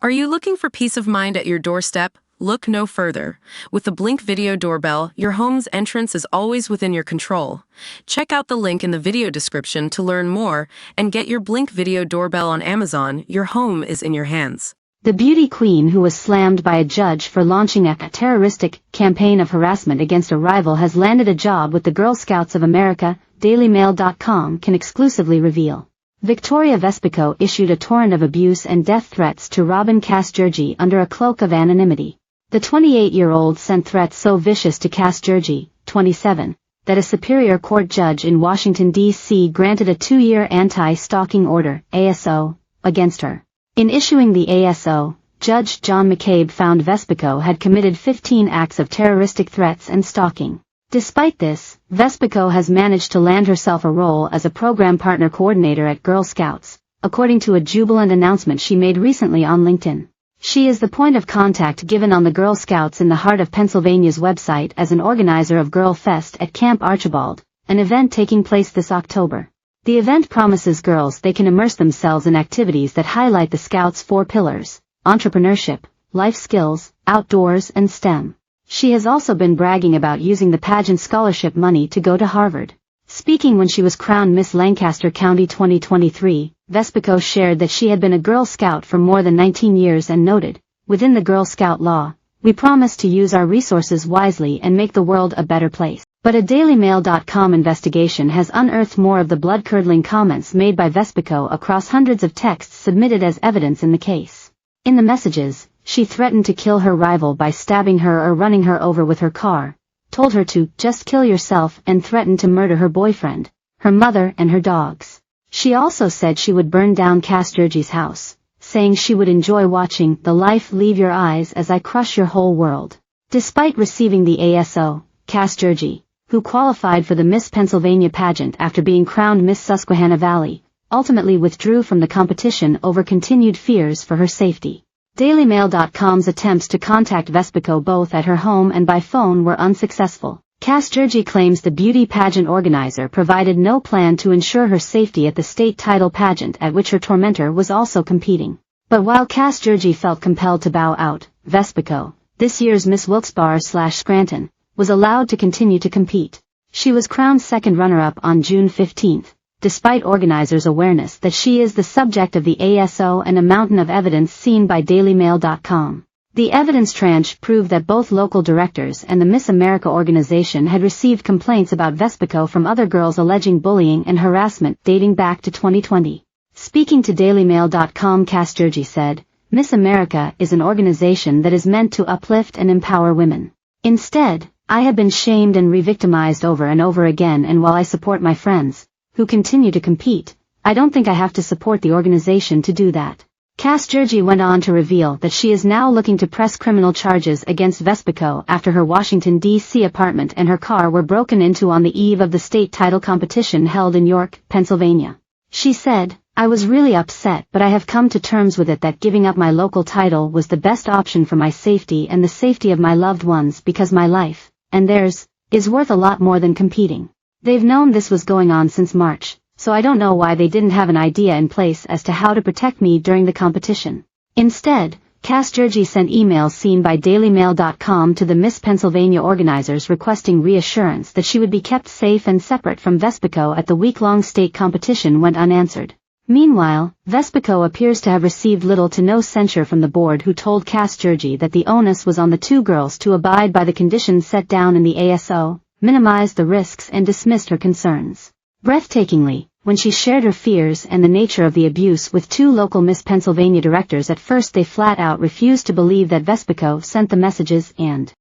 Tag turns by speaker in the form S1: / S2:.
S1: Are you looking for peace of mind at your doorstep? Look no further. With the Blink Video Doorbell, your home's entrance is always within your control. Check out the link in the video description to learn more and get your Blink Video Doorbell on Amazon. Your home is in your hands.
S2: The beauty queen who was slammed by a judge for launching a terroristic campaign of harassment against a rival has landed a job with the Girl Scouts of America, DailyMail.com can exclusively reveal. Victoria Vespico issued a torrent of abuse and death threats to Robyn Kass-Gerji under a cloak of anonymity. The 28-year-old sent threats so vicious to Kass-Gerji, 27, that a Superior Court judge in Washington, D.C. granted a 2-year anti-stalking order, ASO, against her. In issuing the ASO, Judge John McCabe found Vespico had committed 15 acts of terroristic threats and stalking. Despite this, Vespico has managed to land herself a role as a program partner coordinator at Girl Scouts, according to a jubilant announcement she made recently on LinkedIn. She is the point of contact given on the Girl Scouts in the heart of Pennsylvania's website as an organizer of Girl Fest at Camp Archibald, an event taking place this October. The event promises girls they can immerse themselves in activities that highlight the Scouts' 4 pillars: entrepreneurship, life skills, outdoors, and STEM. She has also been bragging about using the pageant scholarship money to go to Harvard. Speaking when she was crowned Miss Lancaster County 2023, Vespico shared that she had been a Girl Scout for more than 19 years and noted, "Within the Girl Scout law, we promise to use our resources wisely and make the world a better place." But a DailyMail.com investigation has unearthed more of the blood-curdling comments made by Vespico across hundreds of texts submitted as evidence in the case. In the messages, she threatened to kill her rival by stabbing her or running her over with her car, told her to just kill yourself, and threatened to murder her boyfriend, her mother, and her dogs. She also said she would burn down Kass-Gerji's house, saying she would enjoy watching the life leave your eyes as I crush your whole world. Despite receiving the ASO, Kass-Gerji, who qualified for the Miss Pennsylvania pageant after being crowned Miss Susquehanna Valley, ultimately withdrew from the competition over continued fears for her safety. DailyMail.com's attempts to contact Vespico both at her home and by phone were unsuccessful. Kass-Gerji claims the beauty pageant organizer provided no plan to ensure her safety at the state title pageant at which her tormentor was also competing. But while Kass-Gerji felt compelled to bow out, Vespico, this year's Miss Wilkes-Barre/Scranton, was allowed to continue to compete. She was crowned second runner-up on June 15, despite organizers' awareness that she is the subject of the ASO and a mountain of evidence seen by DailyMail.com. The evidence tranche proved that both local directors and the Miss America organization had received complaints about Vespico from other girls alleging bullying and harassment dating back to 2020. Speaking to DailyMail.com, Kass-Gerji said, "Miss America is an organization that is meant to uplift and empower women. Instead, I have been shamed and re-victimized over and over again, and while I support my friends, who continue to compete, I don't think I have to support the organization to do that." Kass-Gerji went on to reveal that she is now looking to press criminal charges against Vespico after her Washington, D.C. apartment and her car were broken into on the eve of the state title competition held in York, Pennsylvania. She said, "I was really upset, but I have come to terms with it that giving up my local title was the best option for my safety and the safety of my loved ones, because my life, and theirs, is worth a lot more than competing. They've known this was going on since March, so I don't know why they didn't have an idea in place as to how to protect me during the competition." Instead, Kass-Gerji sent emails seen by DailyMail.com to the Miss Pennsylvania organizers requesting reassurance that she would be kept safe and separate from Vespico at the week-long state competition went unanswered. Meanwhile, Vespico appears to have received little to no censure from the board, who told Kass-Gerji that the onus was on the 2 girls to abide by the conditions set down in the ASO, minimize the risks, and dismissed her concerns. Breathtakingly, when she shared her fears and the nature of the abuse with 2 local Miss Pennsylvania directors, at first they flat out refused to believe that Vespico sent the messages and